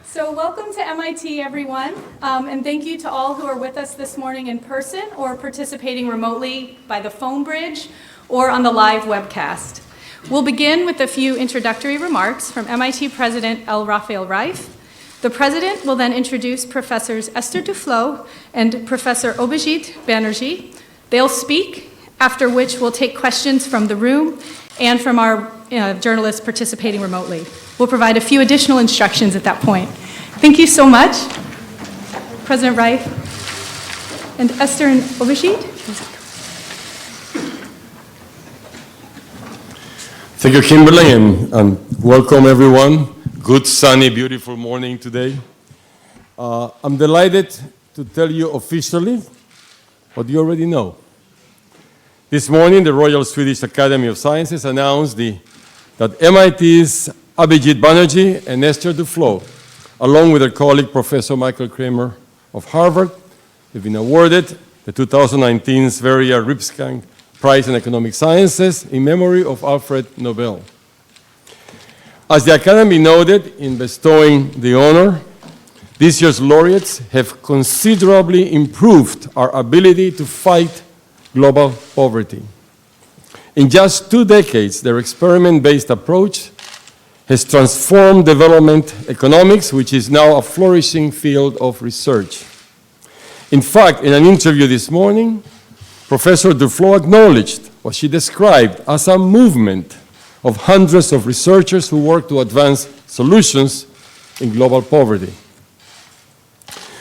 So welcome to MIT, everyone, and thank you to all who are with us this morning in person or participating remotely by the phone bridge or on the live webcast. We'll begin with a few introductory remarks from MIT President L. Raphael Reif. The President will then introduce Professors Esther Duflo and Professor Abhijit Banerjee. They'll speak, after which we'll take questions from the room and from our journalists participating remotely. We'll provide a few additional instructions at that point. Thank you so much, President Reif and Esther and Abhijit. Thank you, Kimberly, and welcome everyone. Good, sunny, beautiful morning today. I'm delighted to tell you officially what you already know. This morning, the Royal Swedish Academy of Sciences announced that MIT's Abhijit Banerjee and Esther Duflo, along with their colleague, Professor Michael Kramer of Harvard, have been awarded the 2019 Sverige Ripskank Prize in Economic Sciences in memory of Alfred Nobel. As the Academy noted in bestowing the honor, this year's laureates have considerably improved our ability to fight global poverty. In just 2 decades, their experiment-based approach has transformed development economics, which is now a flourishing field of research. In fact, in an interview this morning, Professor Duflo acknowledged what she described as a movement of hundreds of researchers who work to advance solutions in global poverty.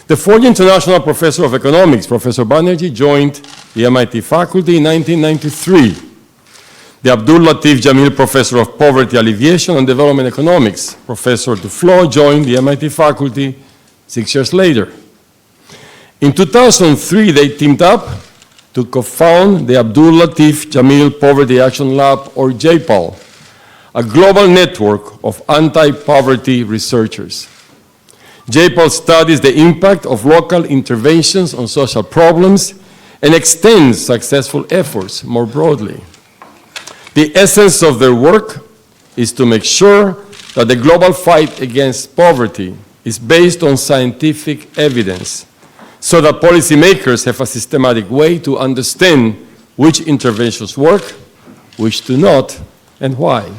The fourth international professor of economics, Professor Banerjee, joined the MIT faculty in 1993. The Abdul Latif Jamil Professor of Poverty Alleviation and Development Economics, Professor Duflo, joined the MIT faculty 6 years later. In 2003, they teamed up to co-found the Abdul Latif Jamil Poverty Action Lab, or JPAL, a global network of anti-poverty researchers. JPAL studies the impact of local interventions on social problems and extends successful efforts more broadly. The essence of their work is to make sure that the global fight against poverty is based on scientific evidence, so that policymakers have a systematic way to understand which interventions work, which do not, and why.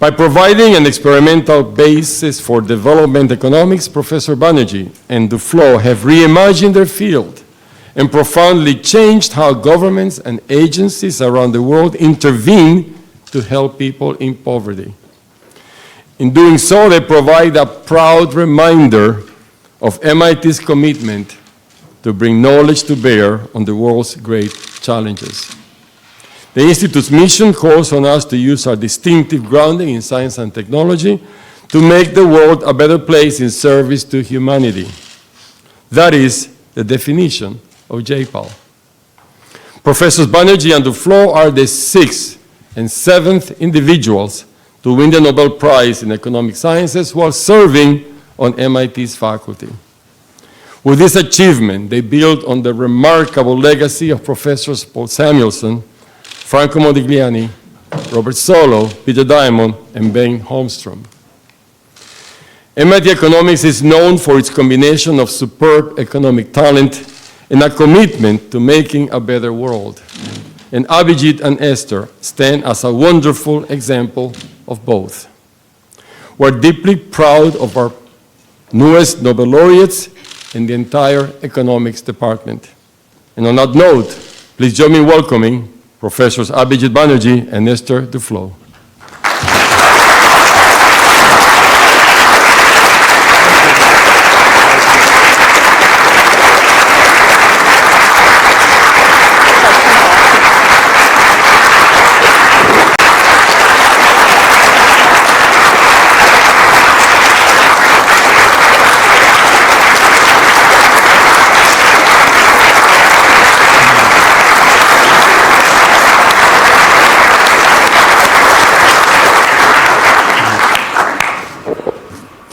By providing an experimental basis for development economics, Professor Banerjee and Duflo have reimagined their field and profoundly changed how governments and agencies around the world intervene to help people in poverty. In doing so, they provide a proud reminder of MIT's commitment to bring knowledge to bear on the world's great challenges. The Institute's mission calls on us to use our distinctive grounding in science and technology to make the world a better place in service to humanity. That is the definition of JPAL. Professors Banerjee and Duflo are the 6th and 7th individuals to win the Nobel Prize in Economic Sciences while serving on MIT's faculty. With this achievement, they build on the remarkable legacy of Professors Paul Samuelson, Franco Modigliani, Robert Solow, Peter Diamond, and Ben Holmstrom. MIT Economics is known for its combination of superb economic talent and a commitment to making a better world. And Abhijit and Esther stand as a wonderful example of both. We're deeply proud of our newest Nobel laureates and the entire economics department. And on that note, please join me in welcoming Professors Abhijit Banerjee and Esther Duflo.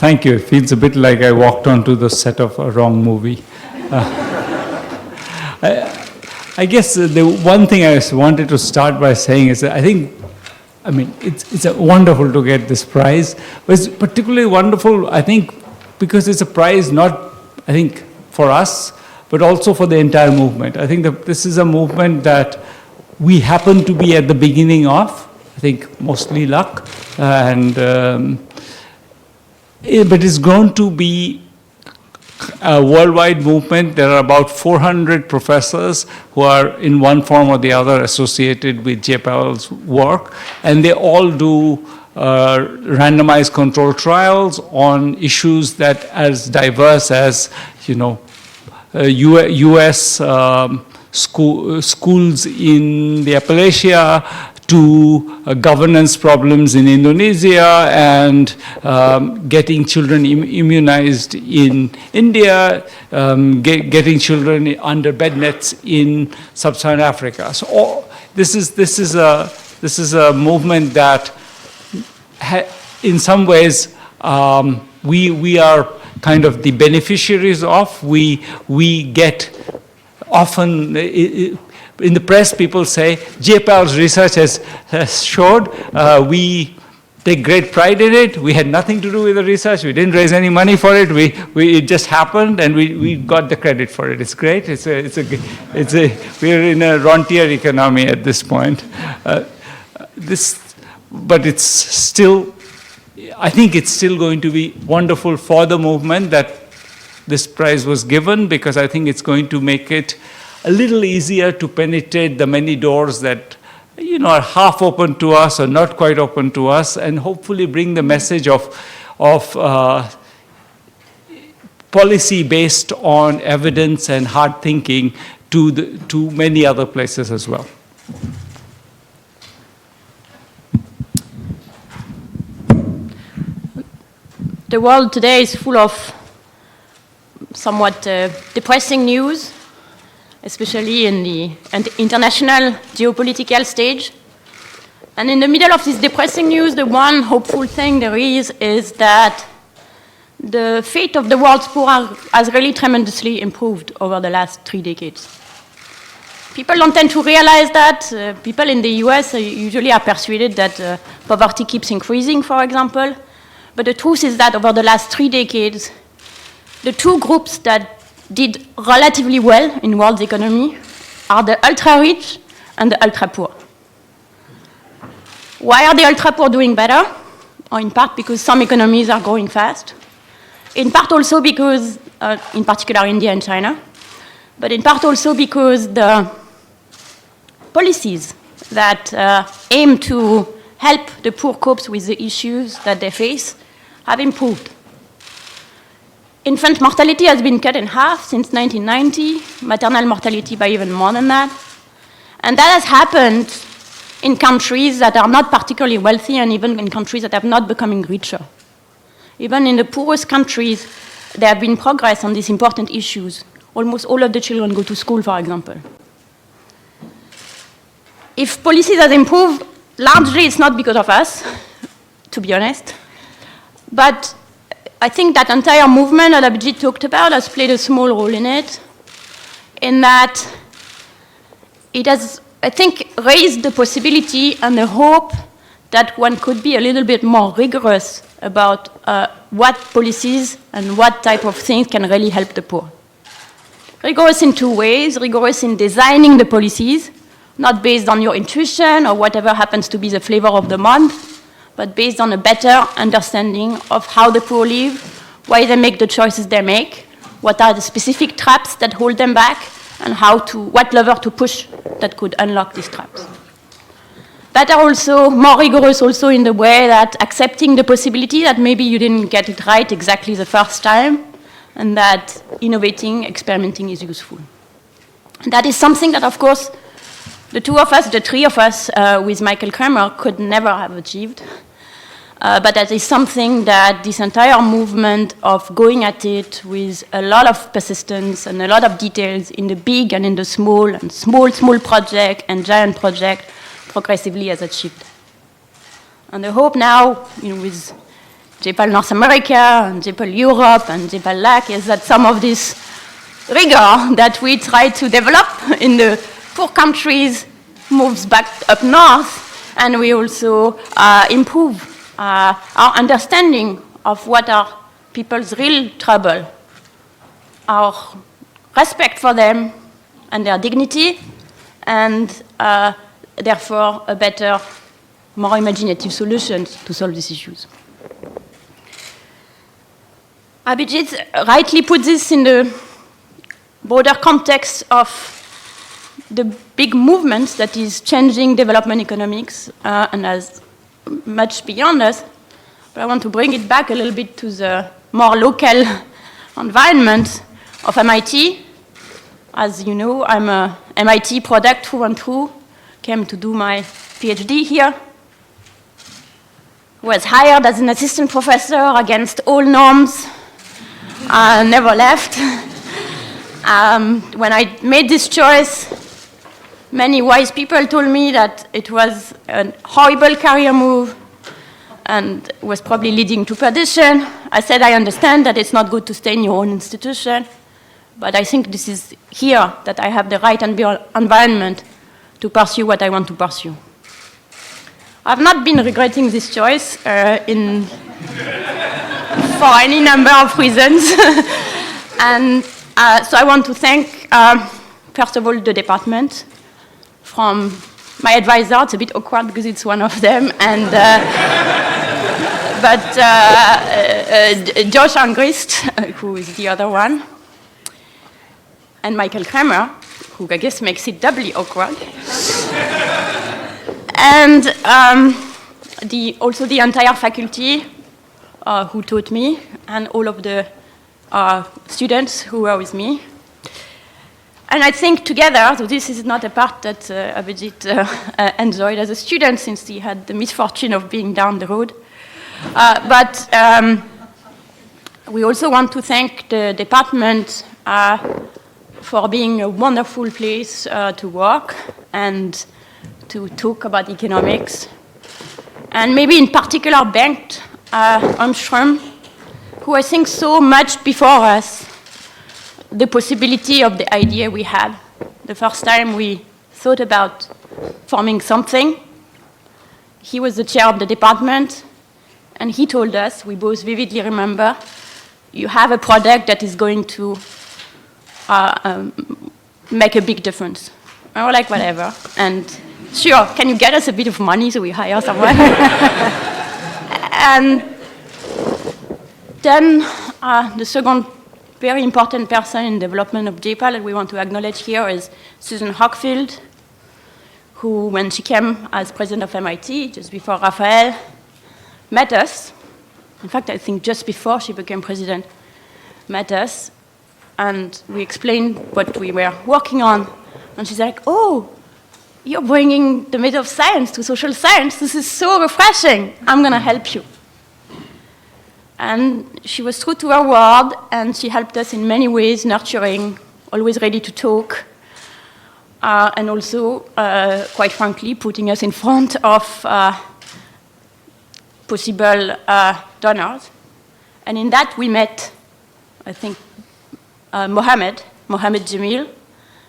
Thank you. It feels a bit like I walked onto the set of a wrong movie. I guess the one thing I wanted to start by saying is that it's wonderful to get this prize. But it's particularly wonderful, I think, because it's a prize not, I think, for us, but also for the entire movement. I think that this is a movement that we happen to be at the beginning of, I think mostly luck, but it's grown to be a worldwide movement. There are about 400 professors who are in one form or the other associated with JPAL's work, and they all do randomized control trials on issues that as diverse as, U.S. Schools in the Appalachia, to governance problems in Indonesia, and getting children immunized in India, getting children under bed nets in sub-Saharan Africa. So this is a movement that, in some ways, we are kind of the beneficiaries of. We get often. In the press, people say, JPAL's research has showed, we take great pride in it. We had nothing to do with the research. We didn't raise any money for it. It just happened, and we got the credit for it. It's great. We're in a rentier economy at this point. But it's still, I think it's still going to be wonderful for the movement that this prize was given, because I think it's going to make it a little easier to penetrate the many doors that are half open to us or not quite open to us, and hopefully bring the message of policy based on evidence and hard thinking to many other places as well. The world today is full of somewhat depressing news, especially in the international geopolitical stage. And in the middle of this depressing news, the one hopeful thing there is that the fate of the world's poor has really tremendously improved over the last 3 decades. People don't tend to realize that. People in the US usually are persuaded that poverty keeps increasing, for example. But the truth is that over the last 3 decades, the two groups that did relatively well in world economy are the ultra-rich and the ultra-poor. Why are the ultra-poor doing better? Or in part because some economies are growing fast. In part also because, in particular India and China, but in part also because the policies that aim to help the poor cope with the issues that they face have improved. Infant mortality has been cut in half since 1990, maternal mortality by even more than that. And that has happened in countries that are not particularly wealthy, and even in countries that have not becoming richer. Even in the poorest countries, there have been progress on these important issues. Almost all of the children go to school, for example. If policies have improved, largely it's not because of us, to be honest. But I think that entire movement that Abhijit talked about has played a small role in it, in that it has, I think, raised the possibility and the hope that one could be a little bit more rigorous about what policies and what type of things can really help the poor. Rigorous in two ways: rigorous in designing the policies, not based on your intuition or whatever happens to be the flavor of the month, but based on a better understanding of how the poor live, why they make the choices they make, what are the specific traps that hold them back, and what lever to push that could unlock these traps. That are also more rigorous also in the way that accepting the possibility that maybe you didn't get it right exactly the first time, and that innovating, experimenting is useful. And that is something that, of course, the three of us with Michael Kramer could never have achieved. But that is something that this entire movement of going at it with a lot of persistence and a lot of details in the big and in the small, and small project and giant project progressively has achieved. And the hope now, with JPAL North America, and JPAL Europe, and JPAL LAC, is that some of this rigor that we try to develop in the poor countries moves back up north, and we also improve our understanding of what are people's real trouble, our respect for them and their dignity, and therefore a better, more imaginative solution to solve these issues. Abhijit rightly put this in the broader context of the big movement that is changing development economics and as much beyond us. But I want to bring it back a little bit to the more local environment of MIT. As you know, I'm a MIT product through and through, came to do my PhD here, was hired as an assistant professor against all norms, never left. When I made this choice, many wise people told me that it was a horrible career move and was probably leading to perdition. I said, I understand that it's not good to stay in your own institution, but I think this is here that I have the right environment to pursue what I want to pursue. I've not been regretting this choice for any number of reasons. And so I want to thank, first of all, the department. From my advisor, it's a bit awkward because it's one of them, and but Josh Angrist, who is the other one, and Michael Kramer, who I guess makes it doubly awkward, and also the entire faculty who taught me, and all of the students who were with me. And I think together, so this is not a part that Abhijit enjoyed as a student, since he had the misfortune of being down the road. But we also want to thank the department for being a wonderful place to work and to talk about economics. And maybe in particular Bengt Holmström, who I think saw much before us the possibility of the idea we had. The first time we thought about forming something, he was the chair of the department, and he told us, we both vividly remember, you have a product that is going to make a big difference. And we're like, whatever. And sure, can you get us a bit of money so we hire someone? And then the second very important person in development of JPAL that we want to acknowledge here is Susan Hockfield, who, when she came as president of MIT, just before Raphael, met us. In fact, I think just before she became president, met us, and we explained what we were working on. And she's like, oh, you're bringing the method of science to social science. This is so refreshing. I'm going to help you. And she was true to her word, and she helped us in many ways, nurturing, always ready to talk, and also, quite frankly, putting us in front of possible donors. And in that, we met, I think, Mohammed Jamil,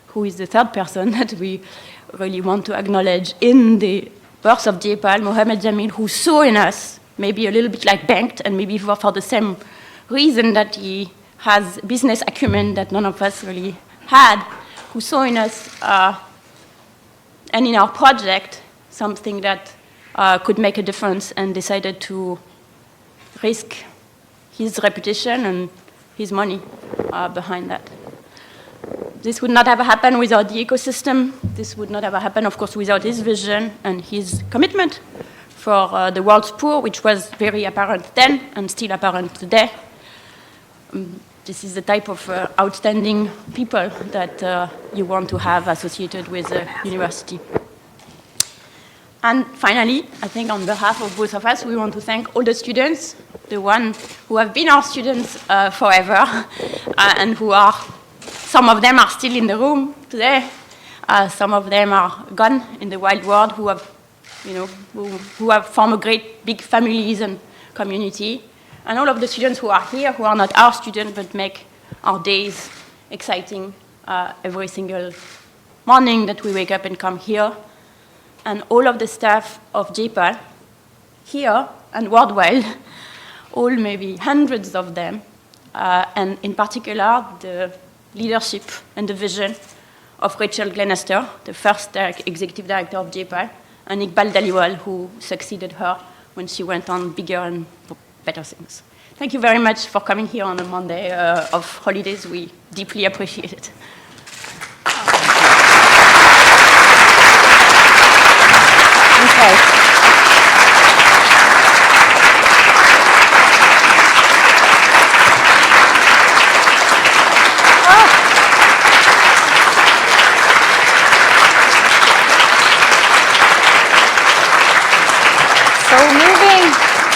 who is the third person that we really want to acknowledge in the birth of JPAL, Mohammed Jamil, who saw in us, maybe a little bit like Bengt, and maybe for the same reason that he has business acumen that none of us really had, who saw in us and in our project something that could make a difference, and decided to risk his reputation and his money behind that. This would not have happened without the ecosystem. This would not have happened, of course, without his vision and his commitment for the world's poor, which was very apparent then and still apparent today. This is the type of outstanding people that you want to have associated with a university. And finally, I think on behalf of both of us, we want to thank all the students, the ones who have been our students forever, and who are, some of them are still in the room today, some of them are gone in the wild world, who have, who have formed a great big families and community. and all of the students who are here, who are not our students, but make our days exciting every single morning that we wake up and come here, and all of the staff of JPAL here and worldwide, all maybe hundreds of them, and in particular the leadership and the vision of Rachel Glenister, the first executive director of JPAL, and Iqbal Dhaliwal, who succeeded her when she went on bigger and better things. Thank you very much for coming here on a Monday of holidays. We deeply appreciate it. Okay.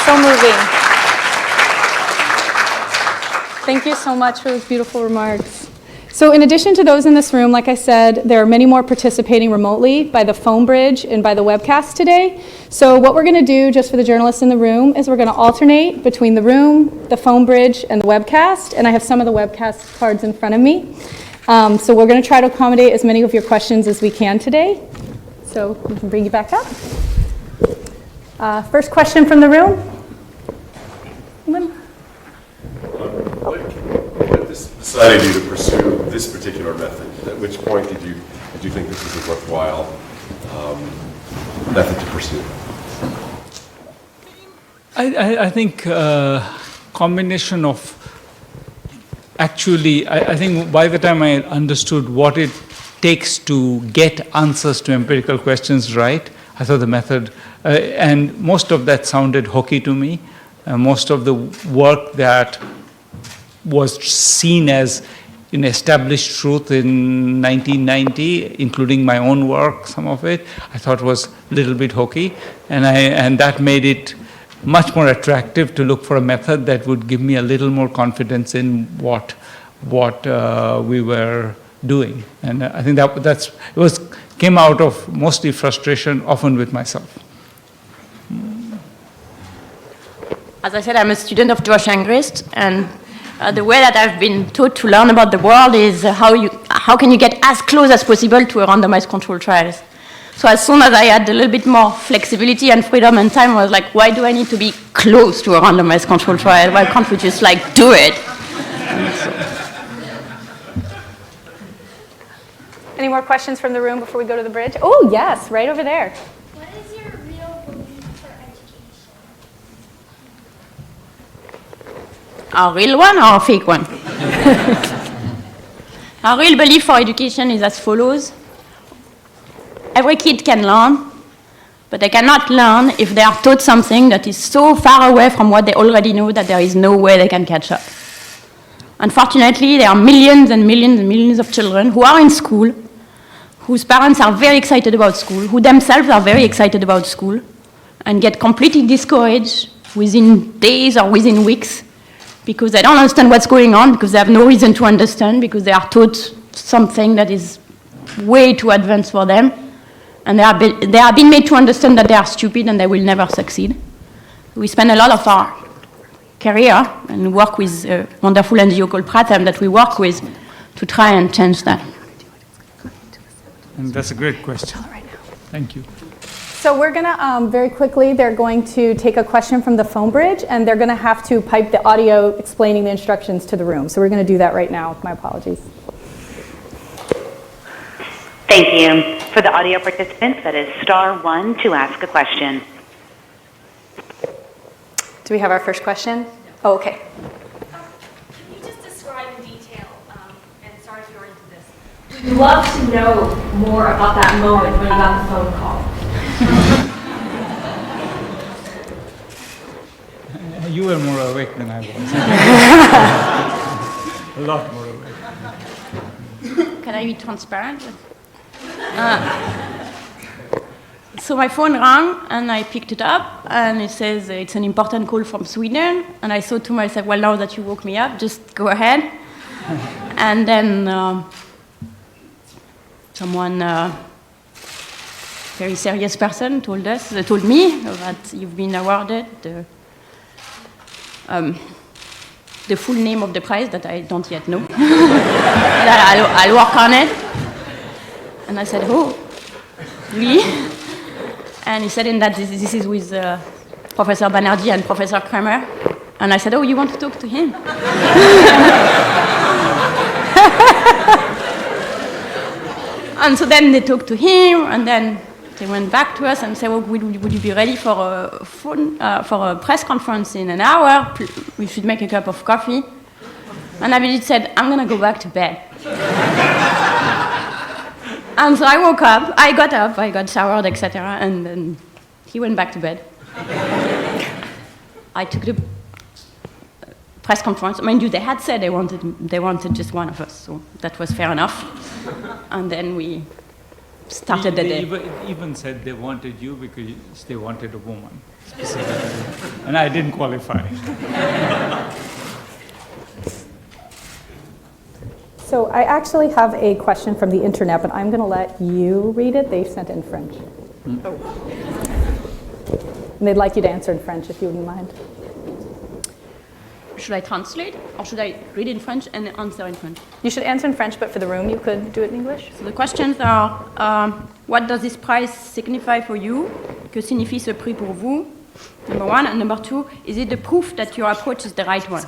So moving. Thank you so much for those beautiful remarks. So in addition to those in this room, like I said, there are many more participating remotely by the phone bridge and by the webcast today. So what we're going to do, just for the journalists in the room, is we're going to alternate between the room, the phone bridge, and the webcast. And I have some of the webcast cards in front of me. So we're going to try to accommodate as many of your questions as we can today. So we can bring you back up. First question from the room. What decided you to pursue this particular method? At which point did you think this was a worthwhile method to pursue? I think combination of actually, I think by the time I understood what it takes to get answers to empirical questions right, I thought the method, and most of that sounded hokey to me. Most of the work that was seen as an established truth in 1990, including my own work, some of it, I thought was a little bit hokey. And that made it much more attractive to look for a method that would give me a little more confidence in what we were doing. And I think came out of mostly frustration, often with myself. As I said, I'm a student of Josh Angrist, and the way that I've been taught to learn about the world is how can you get as close as possible to a randomized control trials. So as soon as I had a little bit more flexibility and freedom and time, I was like, why do I need to be close to a randomized control trial? Why can't we just do it? Any more questions from the room before we go to the bridge? Oh, yes, right over there. What is your real belief for education? A real one or a fake one? Our real belief for education is as follows. Every kid can learn, but they cannot learn if they are taught something that is so far away from what they already know that there is no way they can catch up. Unfortunately, there are millions and millions and millions of children who are in school, whose parents are very excited about school, who themselves are very excited about school, and get completely discouraged within days or within weeks because they don't understand what's going on, because they have no reason to understand, because they are taught something that is way too advanced for them, and they are being made to understand that they are stupid and they will never succeed. We spend a lot of our career and work with a wonderful NGO called Pratham that we work with to try and change that. And that's a great question. Thank you. So we're going to, very quickly, they're going to take a question from the phone bridge, and they're going to have to pipe the audio explaining the instructions to the room. So we're going to do that right now. My apologies. Thank you. For the audio participants, that is *1 to ask a question. Do we have our first question? Oh, okay. Can you just describe in detail, and sorry if you're into this, we'd love to know more about that moment when you got the phone call. You were more awake than I was. A lot more awake. Can I be transparent? So my phone rang, and I picked it up, and it says it's an important call from Sweden. And I thought to myself, well, now that you woke me up, just go ahead. And then someone, very serious person, told me that you've been awarded the the full name of the prize that I don't yet know. I'll work on it. And I said, oh, really? And he said, in that this is with Professor Banerjee and Professor Kramer. And I said, oh, you want to talk to him? And so then they talked to him, and then they went back to us and said, well, would you be ready for a press conference in an hour? We should make a cup of coffee. And Abhijit said, I'm going to go back to bed. And so I woke up, I got showered, etc., and then he went back to bed. I took the press conference. Mind you, they had said they wanted just one of us, so that was fair enough. And then we started the day. They even said they wanted you because they wanted a woman, and I didn't qualify. So I actually have a question from the internet, but I'm going to let you read it. They sent it in French. And they'd like you to answer in French, if you wouldn't mind. Should I translate, or should I read in French and answer in French? You should answer in French, but for the room, you could do it in English. So the questions are, what does this prize signify for you? Que signifie ce prix pour vous? Number one. And number two, is it the proof that your approach is the right one?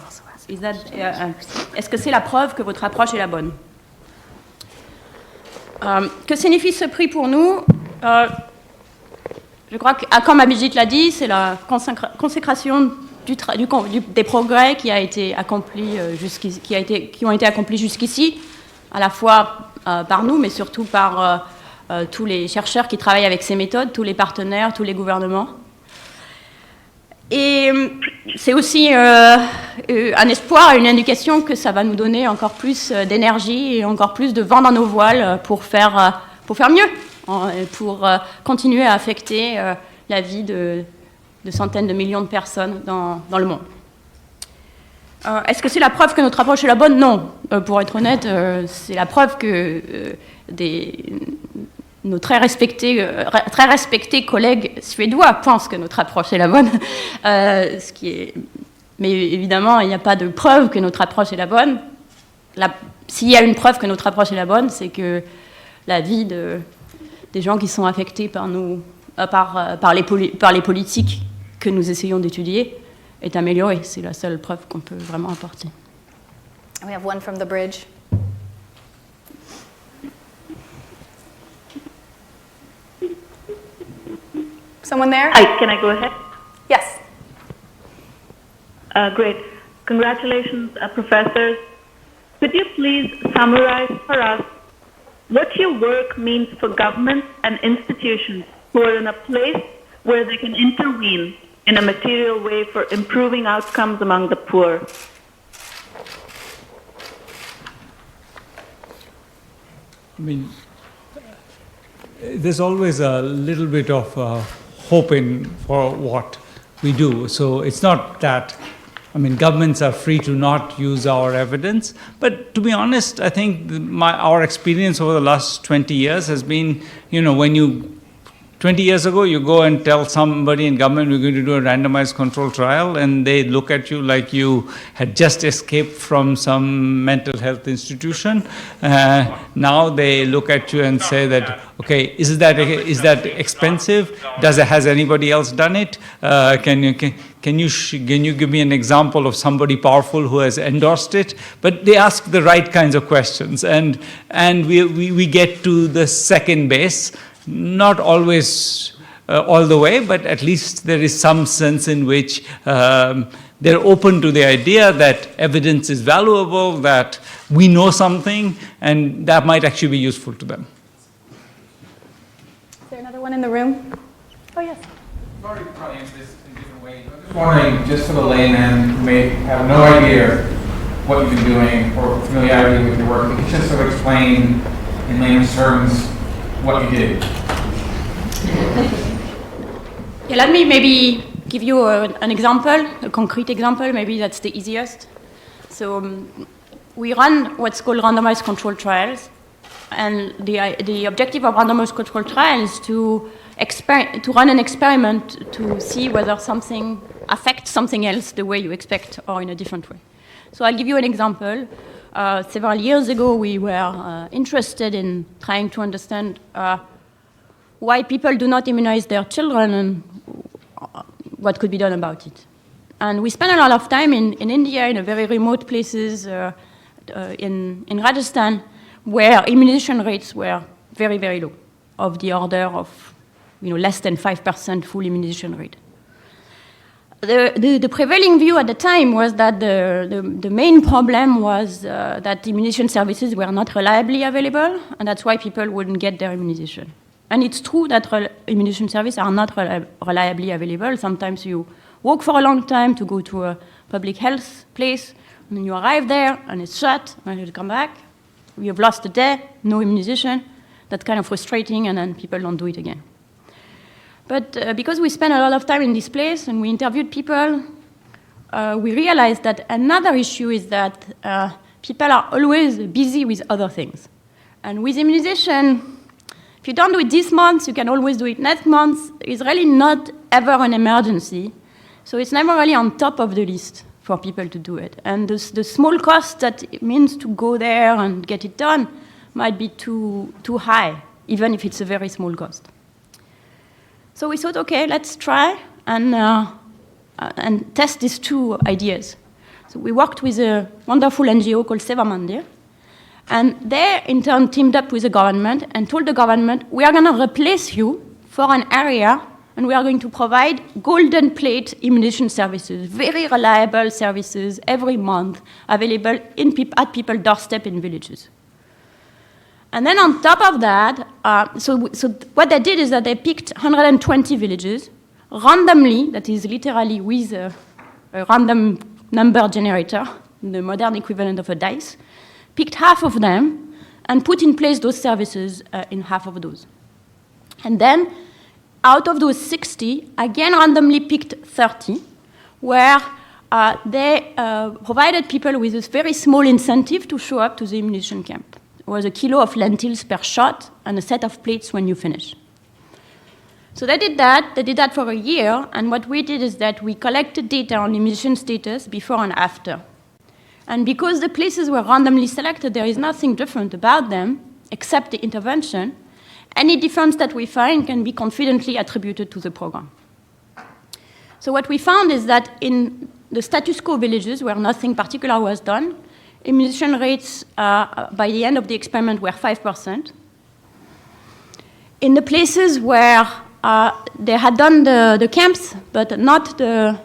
Is that, est-ce que c'est la preuve que votre approche est la bonne? Que signifie ce prix pour nous? Je crois que, comme Abhijit l'a dit, c'est la consécration des progrès qui ont été accomplis jusqu'ici, à la fois par nous, mais surtout par tous les chercheurs qui travaillent avec ces méthodes, tous les partenaires, tous les gouvernements. Et c'est aussi un espoir, une indication que ça va nous donner encore plus d'énergie et encore plus de vent dans nos voiles pour faire mieux, pour continuer à affecter la vie de centaines de millions de personnes dans le monde. Est-ce que c'est la preuve que notre approche est la bonne? Non. Pour être honnête, c'est la preuve que nos très respectés collègues suédois pensent que notre approche est la bonne. Mais évidemment, il n'y a pas de preuve que notre approche est la bonne. S'il y a une preuve que notre approche est la bonne, c'est que la vie des gens qui sont affectés par les politiques que nous essayons d'étudier est améliorée. C'est la seule preuve qu'on peut vraiment apporter. We have one from the bridge. Someone there? Hi, can I go ahead? Yes. Great. Congratulations, professors. Could you please summarize for us what your work means for governments and institutions who are in a place where they can intervene in a material way for improving outcomes among the poor? I mean, there's always a little bit of hope for what we do. So it's not that, I mean, governments are free to not use our evidence. But to be honest, I think our experience over the last 20 years has been, 20 years ago, you go and tell somebody in government, we're going to do a randomized control trial, and they look at you like you had just escaped from some mental health institution. Now they look at you and say that, okay, is that expensive? Has anybody else done it? Can you give me an example of somebody powerful who has endorsed it? But they ask the right kinds of questions, and we get to the second base. Not always all the way, but at least there is some sense in which they're open to the idea that evidence is valuable, that we know something, and that might actually be useful to them. Is there another one in the room? Oh, yes. Sorry to probably answer this in different ways. I'm just wondering, just for the layman who may have no idea what you've been doing or familiarity with your work, if you could just sort of explain in layman's terms what you did. Yeah, let me maybe give you an example, a concrete example. Maybe that's the easiest. So we run what's called randomized control trials, and the objective of randomized control trials is to run an experiment to see whether something affect something else the way you expect or in a different way. So I'll give you an example. Several years ago, we were interested in trying to understand why people do not immunize their children and what could be done about it. And we spent a lot of time in India, in very remote places, in Rajasthan, where immunization rates were very, very low, of the order of less than 5% full immunization rate. The prevailing view at the time was that the main problem was that immunization services were not reliably available, and that's why people wouldn't get their immunization. And it's true that immunization services are not reliably available. Sometimes you walk for a long time to go to a public health place, and then you arrive there, and it's shut, and you come back. You have lost a day, no immunization. That's kind of frustrating, and then people don't do it again. But because we spent a lot of time in this place and we interviewed people, we realized that another issue is that people are always busy with other things. And with immunization, if you don't do it this month, you can always do it next month. It's really not ever an emergency. So it's never really on top of the list for people to do it. And the small cost that it means to go there and get it done might be too high, even if it's a very small cost. So we thought, okay, let's try and test these two ideas. So we worked with a wonderful NGO called Seva Mandir, and they in turn teamed up with the government and told the government, we are going to replace you for an area, and we are going to provide golden plate immunization services, very reliable services every month, available at people's doorstep in villages. And then on top of that, so what they did is that they picked 120 villages randomly, that is literally with a random number generator, the modern equivalent of a dice, picked half of them and put in place those services in half of those. And then out of those 60, again randomly picked 30, where they provided people with this very small incentive to show up to the immunization camp. It was a kilo of lentils per shot and a set of plates when you finish. So they did that for a year, and what we did is that we collected data on immunization status before and after. And because the places were randomly selected, there is nothing different about them except the intervention. Any difference that we find can be confidently attributed to the program. So what we found is that in the status quo villages where nothing particular was done, immunization rates by the end of the experiment were 5%. In the places where they had done the camps, but not the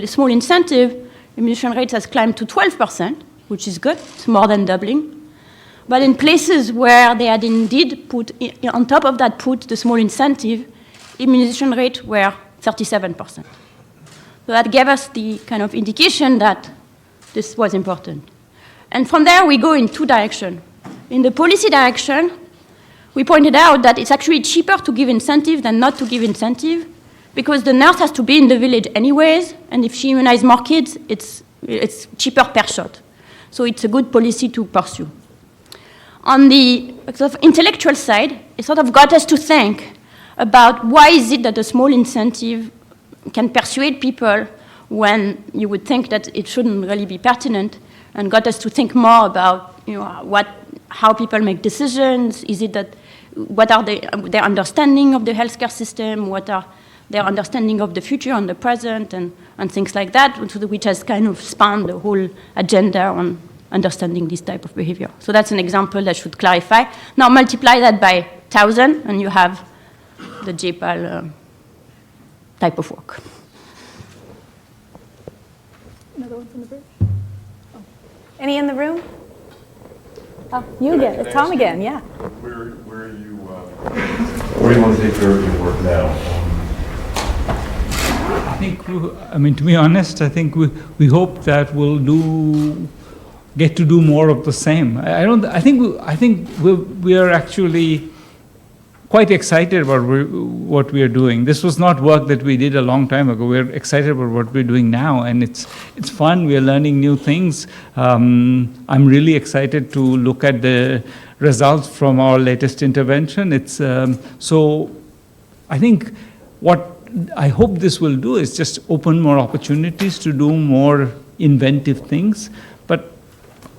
small incentive, immunization rates has climbed to 12%, which is good. It's more than doubling. But in places where they had indeed put, on top of that, put the small incentive, immunization rates were 37%. So that gave us the kind of indication that this was important. And from there, we go in two directions. In the policy direction, we pointed out that it's actually cheaper to give incentive than not to give incentive, because the nurse has to be in the village anyways, and if she immunizes more kids, it's cheaper per shot. So it's a good policy to pursue. On the sort of intellectual side, it sort of got us to think about why is it that a small incentive can persuade people when you would think that it shouldn't really be pertinent, and got us to think more about how people make decisions. Is it that what are their understanding of the healthcare system? What are their understanding of the future and the present, and things like that, which has kind of spanned the whole agenda on understanding this type of behavior. So that's an example that should clarify. Now multiply that by 1,000, and you have the JPAL type of work. Another one from the bridge? Oh. Any in the room? Oh, you again. It's Tom again, yeah. Where do you want to take your work now? I think, to be honest, I think we hope that we'll get to do more of the same. I think we are actually quite excited about what we are doing. This was not work that we did a long time ago. We're excited about what we're doing now, and it's fun. We are learning new things. I'm really excited to look at the results from our latest intervention. So I think what I hope this will do is just open more opportunities to do more inventive things. But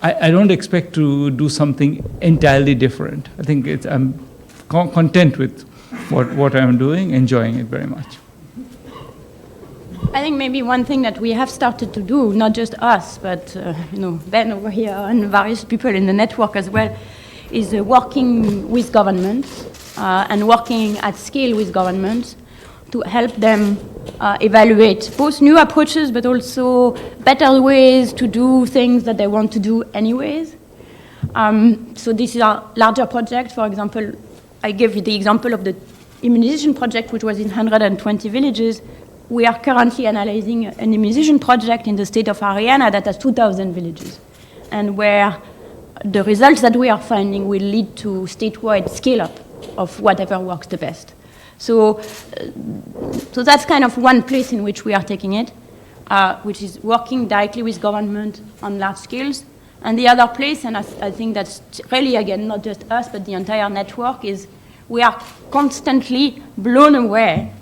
I don't expect to do something entirely different. I think I'm content with what I'm doing, enjoying it very much. I think maybe one thing that we have started to do, not just us, but Ben over here and various people in the network as well, is working with governments and working at scale with governments to help them evaluate both new approaches but also better ways to do things that they want to do anyways. So this is a larger project. For example, I gave you the example of the immunization project, which was in 120 villages. We are currently analyzing an immunization project in the state of Haryana that has 2,000 villages, and where the results that we are finding will lead to statewide scale-up of whatever works the best. So that's kind of one place in which we are taking it, which is working directly with government on large scales. And the other place, and I think that's really, again, not just us, but the entire network, is we are constantly blown away,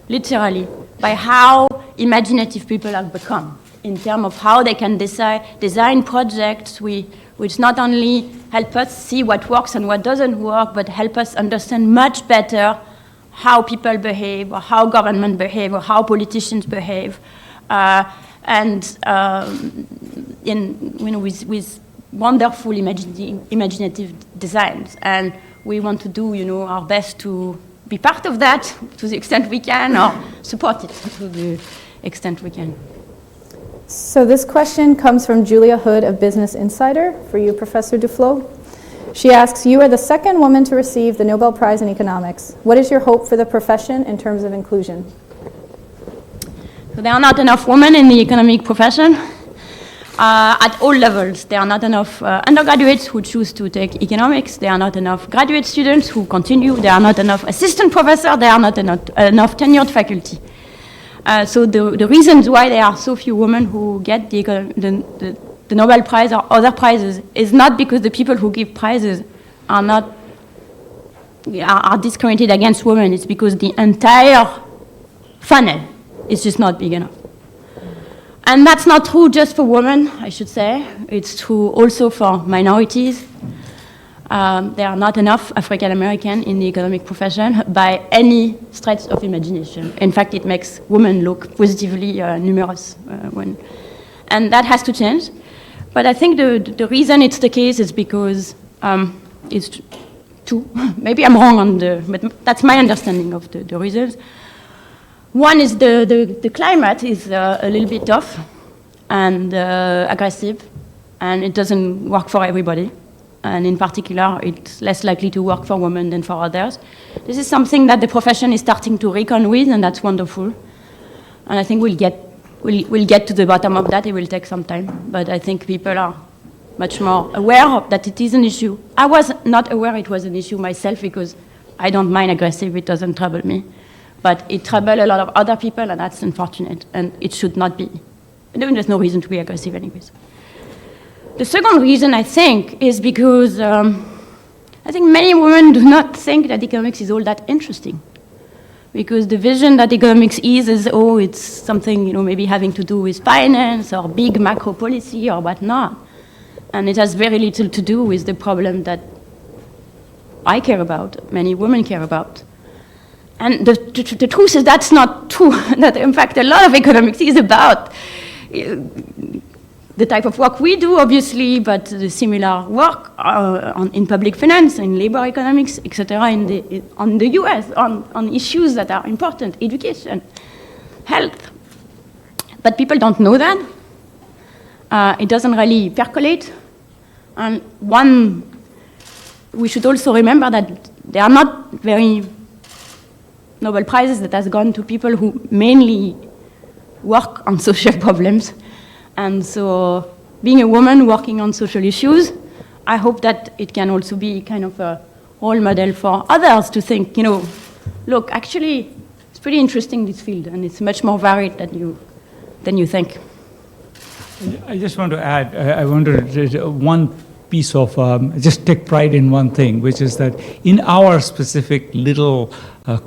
literally, by how imaginative people have become in terms of how they can design projects which not only help us see what works and what doesn't work, but help us understand much better how people behave, or how government behave, or how politicians behave, with wonderful imaginative designs. And we want to do, our best to be part of that to the extent we can, or support it to the extent we can. So this question comes from Julia Hood of Business Insider for you, Professor Duflo. She asks, you are the second woman to receive the Nobel Prize in Economics. What is your hope for the profession in terms of inclusion? So there are not enough women in the economic profession at all levels. There are not enough undergraduates who choose to take economics. There are not enough graduate students who continue. There are not enough assistant professors. There are not enough tenured faculty. So the reasons why there are so few women who get the Nobel Prize or other prizes is not because the people who give prizes are discriminated against women. It's because the entire funnel is just not big enough. And that's not true just for women, I should say. It's true also for minorities. There are not enough African American in the economic profession by any stretch of imagination. In fact, it makes women look positively numerous. And that has to change. But I think the reason it's the case is because it's two. Maybe I'm wrong but that's my understanding of the reasons. One is the climate is a little bit tough and aggressive, and it doesn't work for everybody. And in particular, it's less likely to work for women than for others. This is something that the profession is starting to reckon with, and that's wonderful. And I think we'll get to the bottom of that. It will take some time, but I think people are much more aware that it is an issue. I was not aware it was an issue myself because I don't mind aggressive, it doesn't trouble me. But it troubles a lot of other people, and that's unfortunate, and it should not be. There's no reason to be aggressive anyways. The second reason, I think, is because I think many women do not think that economics is all that interesting. Because the vision that economics is it's something, maybe having to do with finance or big macro policy or whatnot. And it has very little to do with the problem that I care about, many women care about. And the truth is that's not true. That in fact a lot of economics is about the type of work we do, obviously, but the similar work in public finance, in labor economics, etc., on the US, on issues that are important, education, health. But people don't know that. It doesn't really percolate. And we should also remember that there are not very Nobel Prizes that has gone to people who mainly work on social problems. And so being a woman working on social issues, I hope that it can also be kind of a role model for others to think, look, actually, it's pretty interesting, this field, and it's much more varied than you think. I just want to add, I wonder, one piece of, just take pride in one thing, which is that in our specific little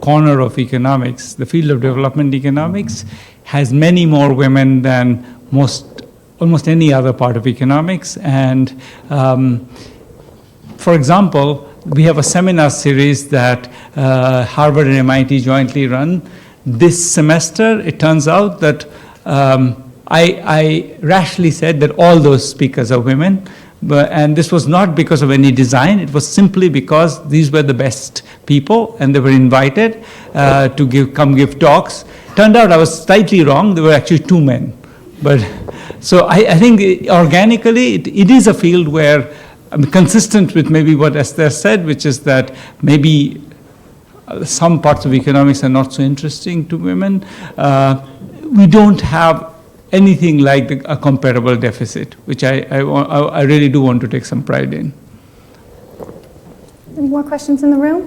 corner of economics, the field of development economics has many more women than almost any other part of economics. And for example, we have a seminar series that Harvard and MIT jointly run. This semester, it turns out that I rashly said that all those speakers are women, and this was not because of any design. It was simply because these were the best people, and they were invited to come give talks. Turned out I was slightly wrong. There were actually 2 men. But so I think organically it is a field where I'm consistent with maybe what Esther said, which is that maybe some parts of economics are not so interesting to women. We don't have anything like a comparable deficit, which I really do want to take some pride in. Any more questions in the room?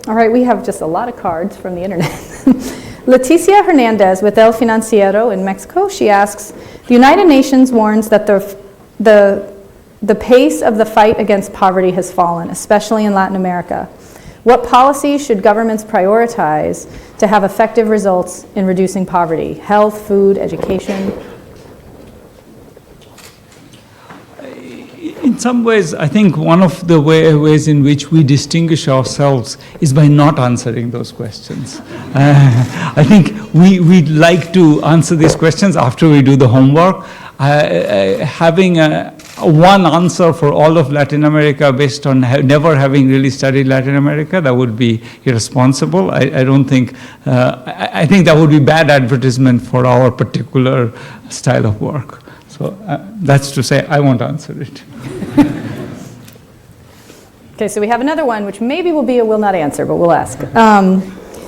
All right, we have just a lot of cards from the internet. Leticia Hernandez with El Financiero in Mexico, she asks, the United Nations warns that the pace of the fight against poverty has fallen, especially in Latin America. What policies should governments prioritize to have effective results in reducing poverty? Health, food, education? In some ways, I think one of the ways in which we distinguish ourselves is by not answering those questions. I think we'd like to answer these questions after we do the homework. Having one answer for all of Latin America based on never having really studied Latin America, that would be irresponsible. I don't think, I think that would be bad advertisement for our particular style of work. So that's to say, I won't answer it. Okay, so we have another one, which maybe will be a will not answer, but we'll ask.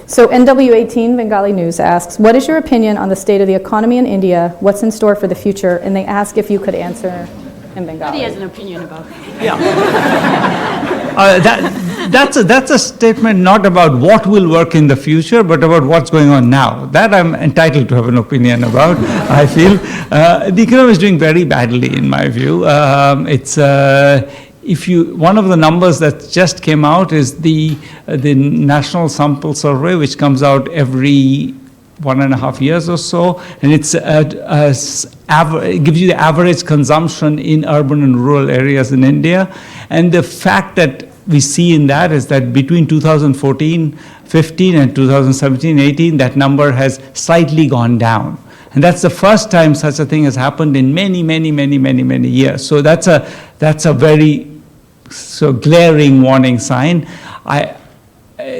So NW18 Bengali News asks, what is your opinion on the state of the economy in India? What's in store for the future? And they ask if you could answer in Bengali. He has an opinion about it. Yeah. That's a statement not about what will work in the future, but about what's going on now. That I'm entitled to have an opinion about, I feel. The economy is doing very badly, in my view. One of the numbers that just came out is the National Sample Survey, which comes out every 1.5 years or so, and it gives you the average consumption in urban and rural areas in India. And the fact that we see in that is that between 2014-15 and 2017-18, that number has slightly gone down. And that's the first time such a thing has happened in many, many, many, many, many years. So that's a very glaring warning sign.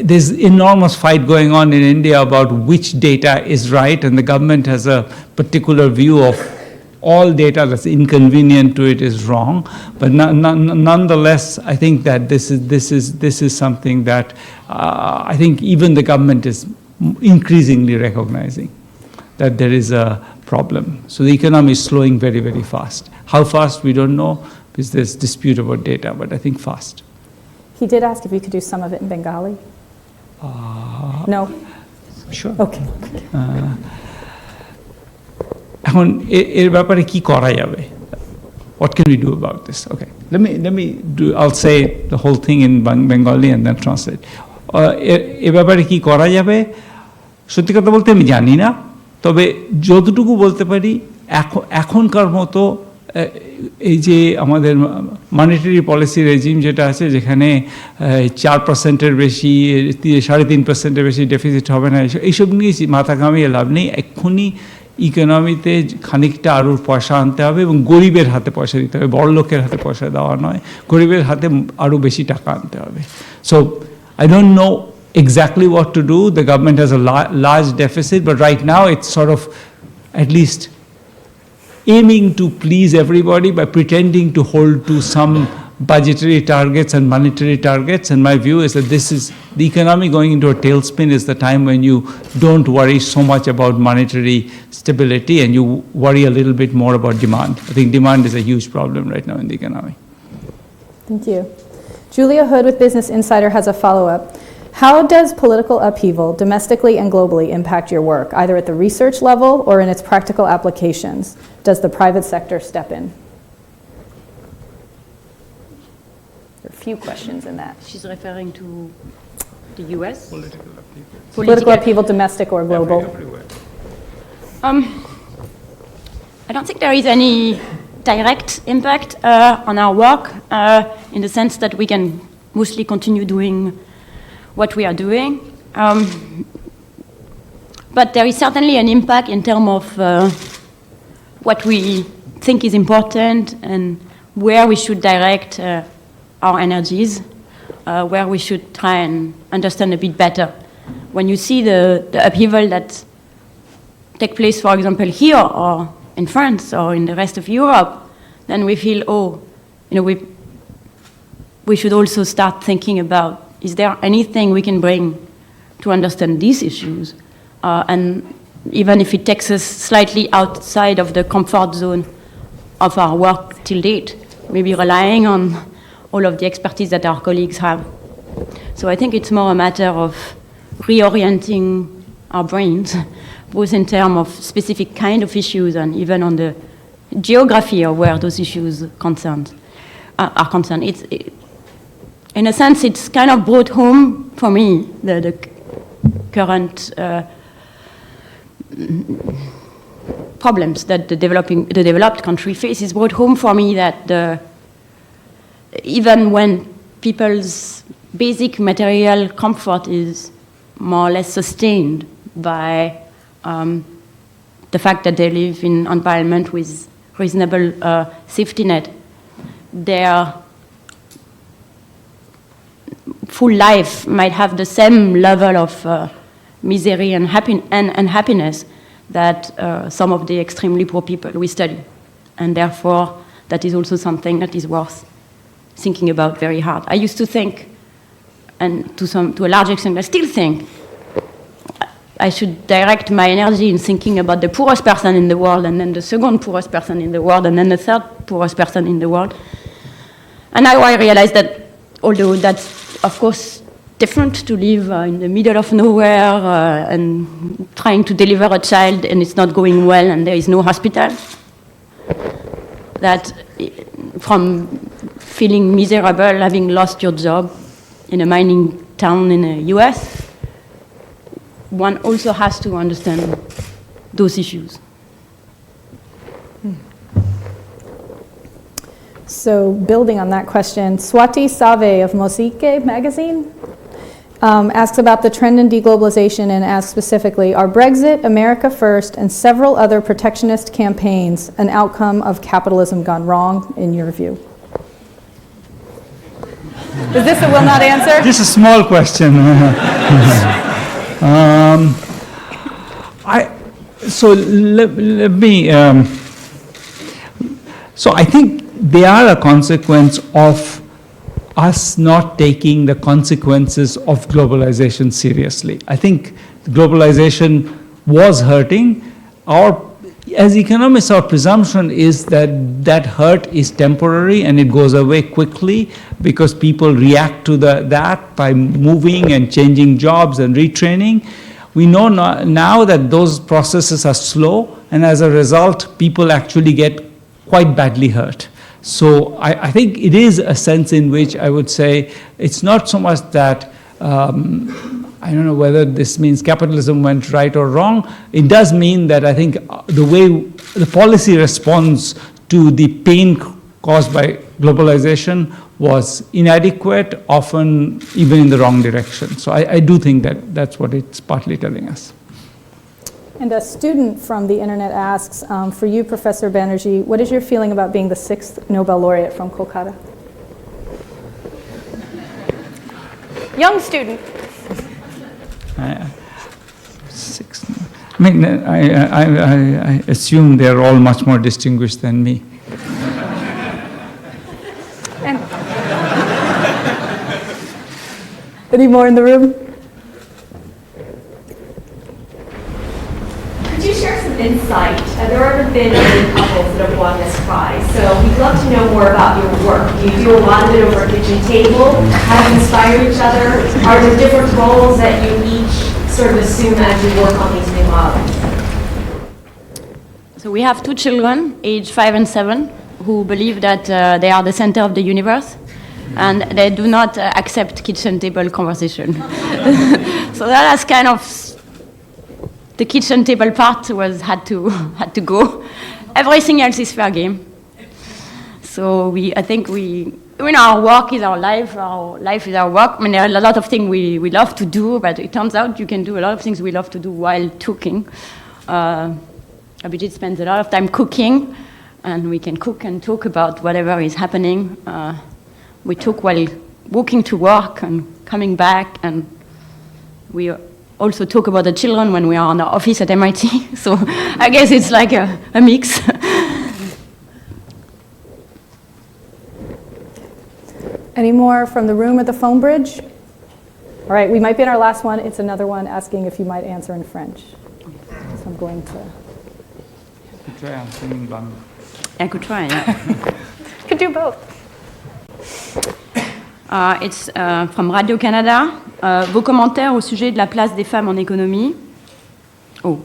There's enormous fight going on in India about which data is right, and the government has a particular view of all data that's inconvenient to it is wrong. But nonetheless, I think that this is something that I think even the government is increasingly recognizing that there is a problem. So the economy is slowing very, very fast. How fast, we don't know, because there's dispute about data, but I think fast. He did ask if you could do some of it in Bengali. No? Sure. Okay. এখন এর ব্যাপারে কি করা যাবে? What can we do about this? Okay, let me do. I'll say the whole thing in Bengali and then translate. এর ব্যাপারে কি করা যাবে? সত্যি কথা বলতে আমি জানি না, তবে যতটুকু বলতে পারি এখনকার মতো এই যে আমাদের মনিটারি পলিসি রেজিম যেটা আছে, যেখানে 4%-এর বেশি 3.5%-এর বেশি ডেফিসিট হবে না, এইসব নিয়ে মাথা ঘামিয়ে লাভ নেই। এক্ষুনি ইকোনমিতে খানিকটা আরও পয়সা আনতে হবে এবং গরিবের হাতে পয়সা দিতে হবে, বড় লোকের হাতে পয়সা দেওয়া নয়, গরিবের হাতে আরও বেশি টাকা আনতে হবে। So I don't know exactly what to do. The government has a large deficit, but right now it's sort of at least aiming to please everybody by pretending to hold to some budgetary targets and monetary targets. And my view is that this is the economy going into a tailspin is the time when you don't worry so much about monetary stability and you worry a little bit more about demand. I think demand is a huge problem right now in the economy. Thank you. Julia Hood with Business Insider has a follow-up. How does political upheaval, domestically and globally, impact your work, either at the research level or in its practical applications? Does the private sector step in? few questions in that. She's referring to the US? Political upheaval, domestic or global? I don't think there is any direct impact on our work in the sense that we can mostly continue doing what we are doing. But there is certainly an impact in terms of what we think is important and where we should direct our energies, where we should try and understand a bit better. When you see the upheaval that take place, for example, here or in France or in the rest of Europe, then we feel, we should also start thinking about, is there anything we can bring to understand these issues? And even if it takes us slightly outside of the comfort zone of our work till date, maybe relying on all of the expertise that our colleagues have. So I think it's more a matter of reorienting our brains, both in terms of specific kind of issues and even on the geography of where those issues are concerned. In a sense, it's kind of brought home for me the current problems that the developed country faces. Brought home for me that even when people's basic material comfort is more or less sustained by the fact that they live in an environment with reasonable safety net, their full life might have the same level of misery and happiness that some of the extremely poor people we study. And therefore, that is also something that is worth thinking about very hard. I used to think, and to a large extent I still think, I should direct my energy in thinking about the poorest person in the world, and then the second poorest person in the world, and then the third poorest person in the world. And now I realize that although that's, of course, different to live in the middle of nowhere and trying to deliver a child and it's not going well and there is no hospital, that from feeling miserable, having lost your job in a mining town in the US, one also has to understand those issues. So building on that question, Swati Save of Mosike magazine asks about the trend in deglobalization and asks specifically, are Brexit, America First, and several other protectionist campaigns an outcome of capitalism gone wrong, in your view? Is this a will not answer? This is a small question. So I think they are a consequence of us not taking the consequences of globalization seriously. I think globalization was hurting. As economists, our presumption is that that hurt is temporary and it goes away quickly because people react to that by moving and changing jobs and retraining. We know now that those processes are slow, and as a result, people actually get quite badly hurt. So I think it is a sense in which I would say it's not so much that, I don't know whether this means capitalism went right or wrong. It does mean that I think the way the policy response to the pain caused by globalization was inadequate, often even in the wrong direction. So I do think that that's what it's partly telling us. And a student from the internet asks, for you, Professor Banerjee, what is your feeling about being the 6th Nobel laureate from Kolkata? Young student. I assume they're all much more distinguished than me. And any more in the room? Could you share some insight? There haven't been many couples that have won this prize, so we'd love to know more about your work. Do you do a lot of it over a kitchen table? How do you inspire each other? Are there different roles that you each sort of assume as you work on these new models? So we have 2 children, aged 5 and 7, who believe that they are the center of the universe. and they do not accept kitchen table conversation. So that is kind of the kitchen table part had to go. Everything else is fair game. So I think our work is our life is our work. I mean, there are a lot of things we love to do, but it turns out you can do a lot of things we love to do while cooking. Abhijit spends a lot of time cooking, and we can cook and talk about whatever is happening. We talk while walking to work and coming back, and we also talk about the children when we are in the office at MIT. So I guess it's like a mix. Any more from the room at the phone bridge? All right, we might be in our last one. It's another one asking if you might answer in French. So I'm going to... I could try, yeah. Could do both. It's from Radio-Canada. Vos commentaires au sujet de la place des femmes en économie. Oh.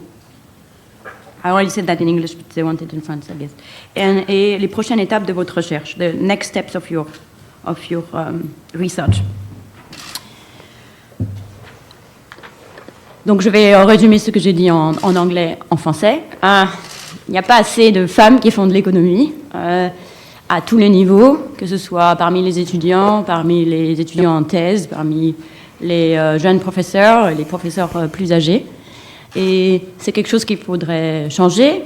I already said that in English, but they want it in French, I guess. Et les prochaines étapes de votre recherche. The next steps of your research. Donc je vais résumer ce que j'ai dit en anglais, en français. Il n'y a pas assez de femmes qui font de l'économie à tous les niveaux, que ce soit parmi les étudiants en thèse, parmi les jeunes professeurs, les professeurs plus âgés. Et c'est quelque chose qu'il faudrait changer.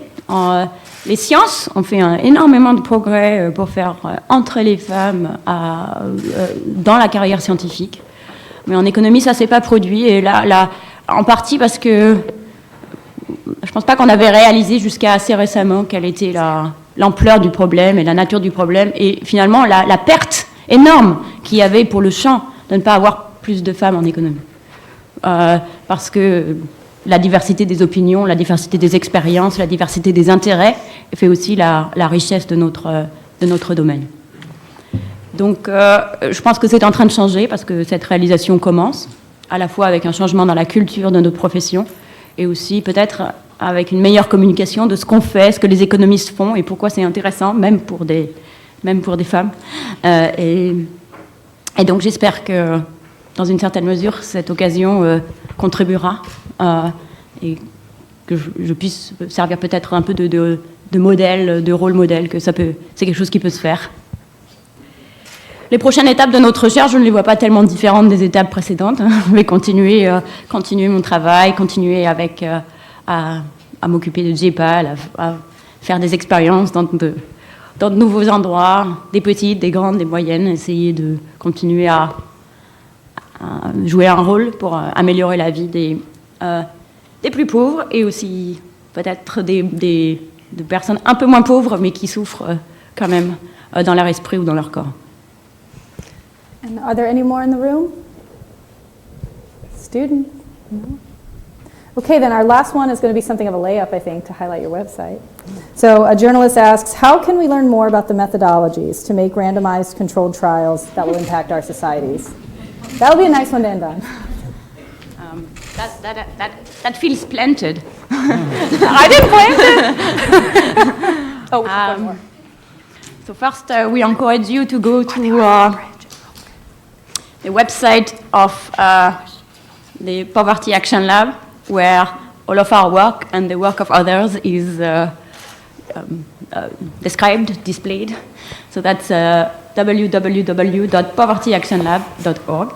Les sciences ont fait énormément de progrès pour faire entrer les femmes dans la carrière scientifique. Mais en économie, ça ne s'est pas produit. Et là, en partie parce que je ne pense pas qu'on avait réalisé jusqu'à assez récemment quelle était l'ampleur du problème et la nature du problème. Et finalement, la perte énorme qu'il y avait pour le champ de ne pas avoir plus de femmes en économie. Parce que la diversité des opinions, la diversité des expériences, la diversité des intérêts fait aussi la richesse de notre domaine. Donc, je pense que c'est en train de changer parce que cette réalisation commence, à la fois avec un changement dans la culture de notre profession et aussi peut-être avec une meilleure communication de ce qu'on fait, ce que les économistes font et pourquoi c'est intéressant, même pour des femmes. Et donc, j'espère que, dans une certaine mesure, cette occasion contribuera et que je puisse servir peut-être un peu de modèle, de rôle modèle, que c'est quelque chose qui peut se faire. Les prochaines étapes de notre recherche, je ne les vois pas tellement différentes des étapes précédentes. Je vais continuer mon travail, continuer à m'occuper de JPAL, à faire des expériences dans de nouveaux endroits, des petites, des grandes, des moyennes, essayer de continuer à jouer un rôle pour améliorer la vie des plus pauvres et aussi peut-être de personnes un peu moins pauvres mais qui souffrent quand même dans leur esprit ou dans leur corps. And are there any more in the room? Student? No? Okay, then our last one is going to be something of a layup, I think, to highlight your website. So a journalist asks, how can we learn more about the methodologies to make randomized controlled trials that will impact our societies? That'll be a nice one to end on. That feels planted. I didn't plant it. Oh, one more. So first, we encourage you to go to the website of the Poverty Action Lab, where all of our work and the work of others is described, displayed. So that's www.povertyactionlab.org.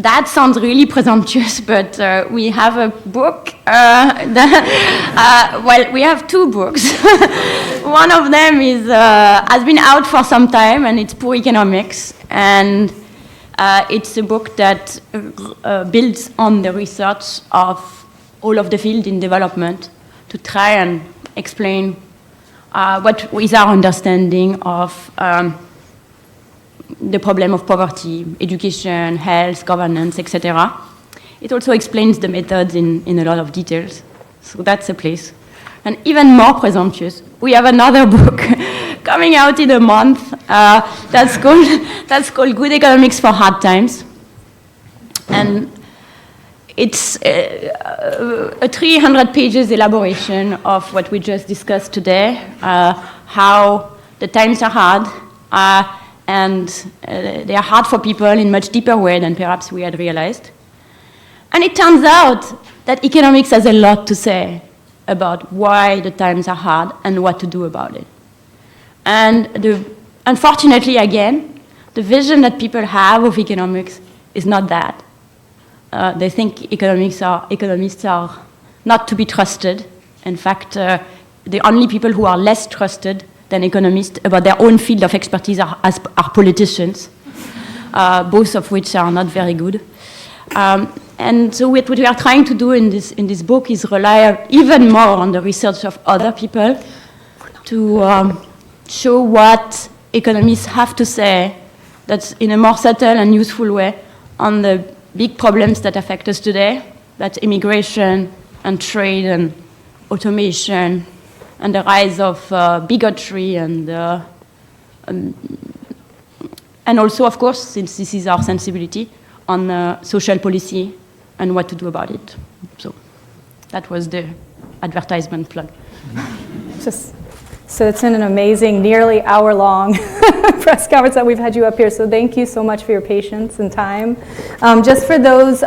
That sounds really presumptuous, but we have a book. Well, we have two books. One of them has been out for some time, and it's Poor Economics. And it's a book that builds on the research of all of the field in development to try and explain what is our understanding of the problem of poverty, education, health, governance, etc. It also explains the methods in a lot of details. So that's a place. And even more presumptuous, we have another book coming out in a month that's called Good Economics for Hard Times. And it's a 300 pages elaboration of what we just discussed today, how the times are hard, and they are hard for people in much deeper way than perhaps we had realized. And it turns out that economics has a lot to say about why the times are hard and what to do about it. And unfortunately, again, the vision that people have of economics is not that. They think economists are not to be trusted. In fact, the only people who are less trusted than economists about their own field of expertise are politicians, both of which are not very good. And so what we are trying to do in this book is rely even more on the research of other people to show what economists have to say that's in a more subtle and useful way on the big problems that affect us today, that's immigration and trade and automation and the rise of bigotry and also, of course, since this is our sensibility, on social policy and what to do about it. So that was the advertisement plug. So it's been an amazing, nearly hour-long press conference that we've had you up here. So thank you so much for your patience and time. Just for those,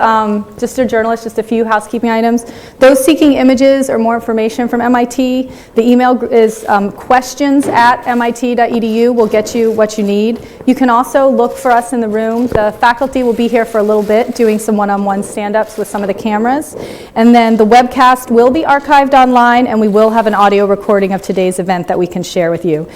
just a journalist, just a few housekeeping items. Those seeking images or more information from MIT, the email is questions@mit.edu. We'll get you what you need. You can also look for us in the room. The faculty will be here for a little bit doing some one-on-one stand-ups with some of the cameras. And then the webcast will be archived online, and we will have an audio recording of today's event that we can share with you.